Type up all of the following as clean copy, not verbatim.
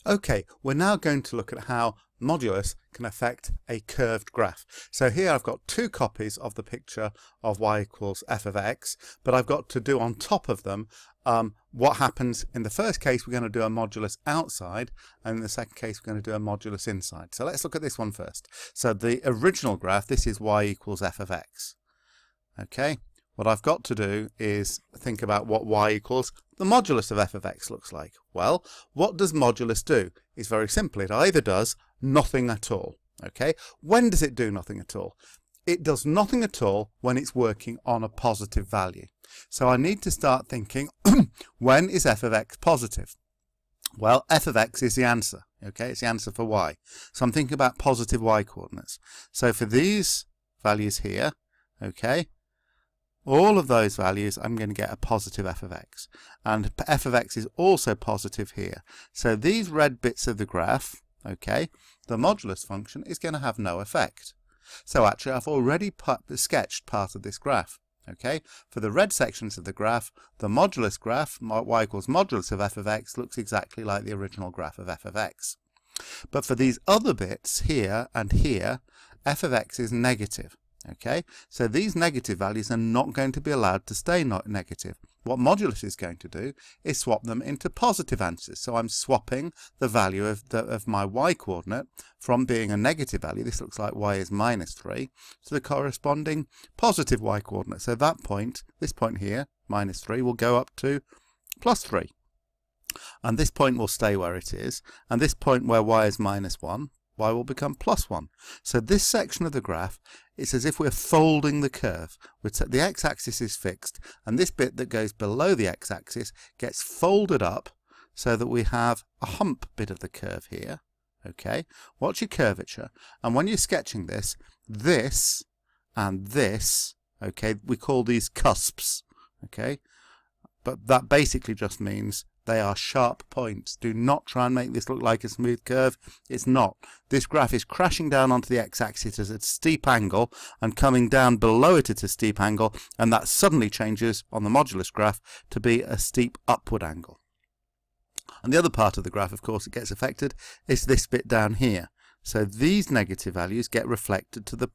Okay, we're now going to look at how modulus can affect a curved graph. So here I've got two copies of the picture of y equals f of x, but I've got to do on top of them what happens in the first case. We're going to do a modulus outside, and in the second case we're going to do a modulus inside. So let's look at this one first. So the original graph, this is y equals f of x. Okay, what I've got to do is think about what y equals the modulus of f of x looks like. Well, what does modulus do? It's very simple. It either does nothing at all. Okay, when does it do nothing at all? It does nothing at all when it's working on a positive value. So I need to start thinking, when is f of x positive? Well, f of x is the answer. Okay, it's the answer for y. So I'm thinking about positive y coordinates. So for these values here, okay, all of those values, I'm going to get a positive f of x. And f of x is also positive here. So these red bits of the graph, okay, the modulus function is going to have no effect. So actually I've already sketched part of this graph. Okay, for the red sections of the graph, the modulus graph, y equals modulus of f of x, looks exactly like the original graph of f of x. But for these other bits here and here, f of x is negative. Okay, so these negative values are not going to be allowed to stay not negative. What modulus is going to do is swap them into positive answers. So I'm swapping the value of my y coordinate from being a negative value, this looks like y is minus 3, to the corresponding positive y coordinate. So that point, this point here, minus 3, will go up to plus 3. And this point will stay where it is. And this point where y is minus 1, y will become plus 1. So this section of the graph, it's as if we're folding the curve. The x-axis is fixed, and this bit that goes below the x-axis gets folded up so that we have a hump bit of the curve here. Okay, watch your curvature, and when you're sketching this, this and this, okay, we call these cusps. Okay, but that basically just means they are sharp points. Do not try and make this look like a smooth curve. It's not. This graph is crashing down onto the x-axis at a steep angle and coming down below it at a steep angle, and that suddenly changes on the modulus graph to be a steep upward angle. And the other part of the graph, of course, that gets affected is this bit down here. So these negative values get reflected to the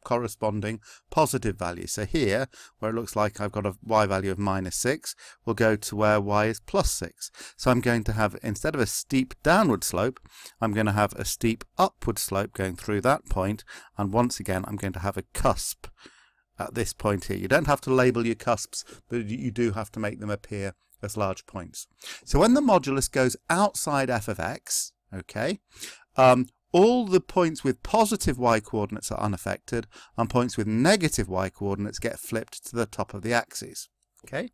corresponding positive value. So here, where it looks like I've got a y value of minus 6, we'll go to where y is plus 6. So I'm going to have, instead of a steep downward slope, I'm going to have a steep upward slope going through that point, and once again I'm going to have a cusp at this point here. You don't have to label your cusps, but you do have to make them appear as large points. So when the modulus goes outside f of x, okay, all the points with positive y coordinates are unaffected, and points with negative y coordinates get flipped to the top of the axis. Okay.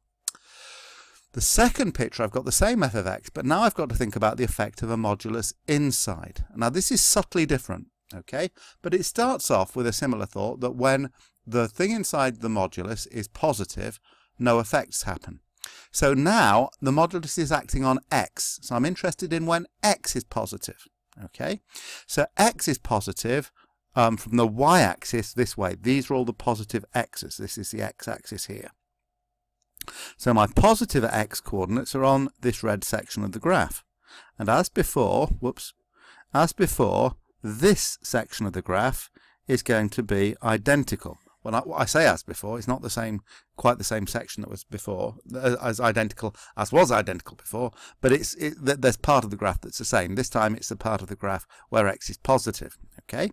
The second picture, I've got the same f of x, but now I've got to think about the effect of a modulus inside. Now this is subtly different, okay, but it starts off with a similar thought that when the thing inside the modulus is positive, no effects happen. So now the modulus is acting on x, so I'm interested in when x is positive. Okay, so x is positive from the y-axis this way. These are all the positive x's. This is the x-axis here. So my positive x coordinates are on this red section of the graph. And as before, this section of the graph is going to be identical. Well, I say as before, it's not the same, quite the same section that was before, as was identical before, but there's part of the graph that's the same. This time it's the part of the graph where x is positive, okay?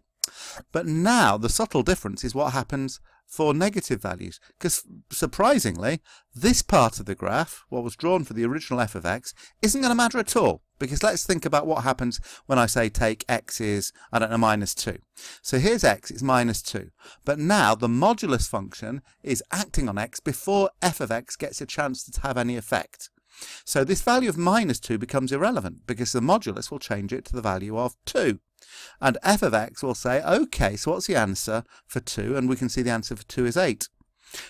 But now the subtle difference is what happens for negative values, because surprisingly, this part of the graph, what was drawn for the original f of x, isn't going to matter at all. Because let's think about what happens when I say take x is, I don't know, minus 2. So here's x, it's minus 2. But now the modulus function is acting on x before f of x gets a chance to have any effect. So this value of minus 2 becomes irrelevant because the modulus will change it to the value of 2. And f of x will say, okay, so what's the answer for 2? And we can see the answer for 2 is 8.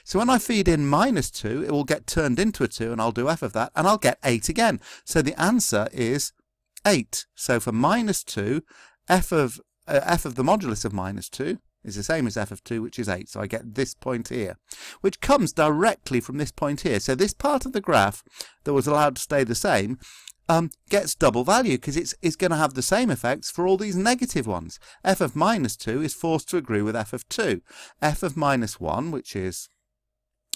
So when I feed in minus 2, it will get turned into a 2, and I'll do f of that, and I'll get 8 again. So the answer is 8. So for minus 2, f of the modulus of minus 2 is the same as f of 2, which is 8. So I get this point here, which comes directly from this point here. So this part of the graph that was allowed to stay the same gets double value because it's going to have the same effects for all these negative ones. F of minus 2 is forced to agree with F of 2. F of minus 1, which is,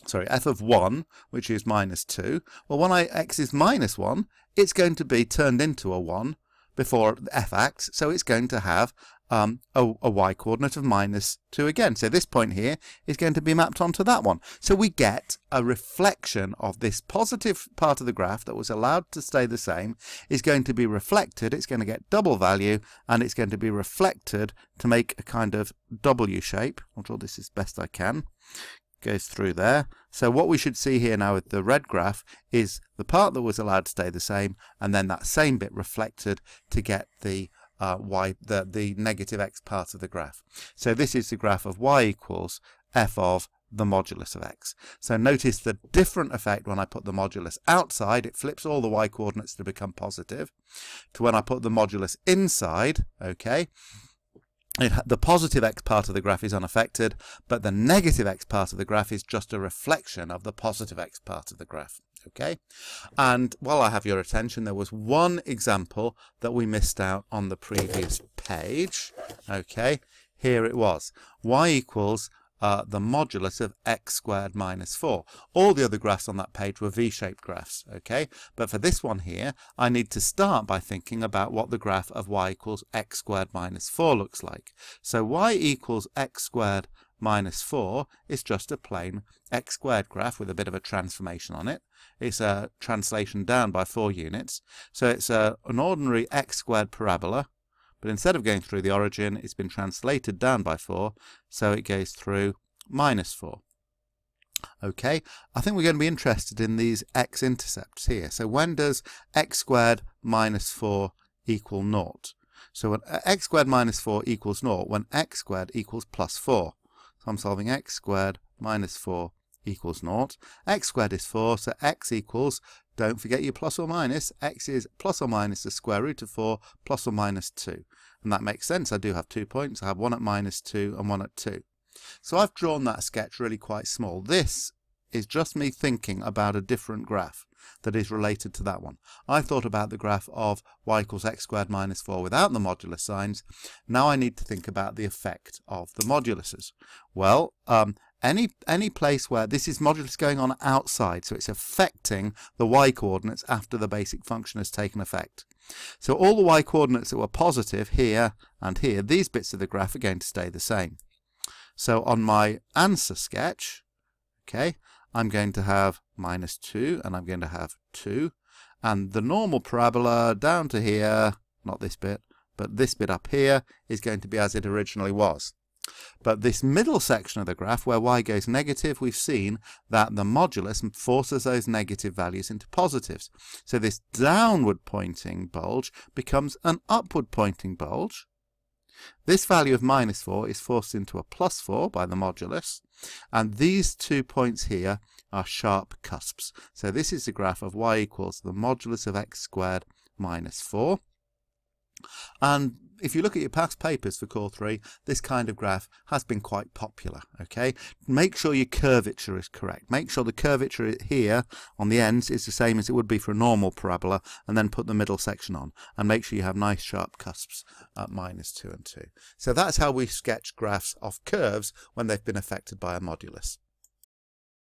sorry, F of 1, which is minus 2, well, when x is minus 1, it's going to be turned into a 1 before F acts, so it's going to have a y coordinate of minus 2 again. So this point here is going to be mapped onto that one. So we get a reflection of this positive part of the graph that was allowed to stay the same is going to be reflected. It's going to get double value, and it's going to be reflected to make a kind of W shape. I'll draw this as best I can. Goes through there. So what we should see here now with the red graph is the part that was allowed to stay the same, and then that same bit reflected to get the the negative x part of the graph. So this is the graph of y equals f of the modulus of x. So notice the different effect when I put the modulus outside. It flips all the y coordinates to become positive, to when I put the modulus inside, okay, the positive x part of the graph is unaffected, but the negative x part of the graph is just a reflection of the positive x part of the graph. Okay, and while I have your attention, there was one example that we missed out on the previous page. Okay, here it was. Y equals the modulus of x squared minus 4. All the other graphs on that page were V-shaped graphs, okay? But for this one here, I need to start by thinking about what the graph of y equals x squared minus 4 looks like. So y equals x squared minus 4 is just a plain x squared graph with a bit of a transformation on it. It's a translation down by 4 units. So it's an ordinary x squared parabola, but instead of going through the origin, it's been translated down by 4, so it goes through minus 4. Okay, I think we're going to be interested in these x-intercepts here. So when does x squared minus 4 equal 0? So when x squared minus 4 equals 0, when x squared equals plus 4. So I'm solving x squared minus 4 equals 0. X squared is 4, so x equals, don't forget your plus or minus, x is plus or minus the square root of 4 plus or minus 2. And that makes sense. I do have 2 points. I have one at minus 2 and one at 2. So I've drawn that sketch really quite small. This is just me thinking about a different graph that is related to that one. I thought about the graph of y equals x squared minus 4 without the modulus signs. Now I need to think about the effect of the moduluses. Well, any place where this is modulus going on outside, so it's affecting the y coordinates after the basic function has taken effect. So all the y coordinates that were positive here and here, these bits of the graph are going to stay the same. So on my answer sketch, okay, I'm going to have minus 2 and I'm going to have 2, and the normal parabola down to here, not this bit, but this bit up here is going to be as it originally was. But this middle section of the graph where y goes negative, we've seen that the modulus forces those negative values into positives. So this downward pointing bulge becomes an upward pointing bulge. This value of minus 4 is forced into a plus 4 by the modulus, and these 2 points here are sharp cusps. So this is the graph of y equals the modulus of x squared minus 4. And if you look at your past papers for Core 3, this kind of graph has been quite popular, okay? Make sure your curvature is correct. Make sure the curvature here on the ends is the same as it would be for a normal parabola, and then put the middle section on. And make sure you have nice sharp cusps at minus 2 and 2. So that's how we sketch graphs of curves when they've been affected by a modulus.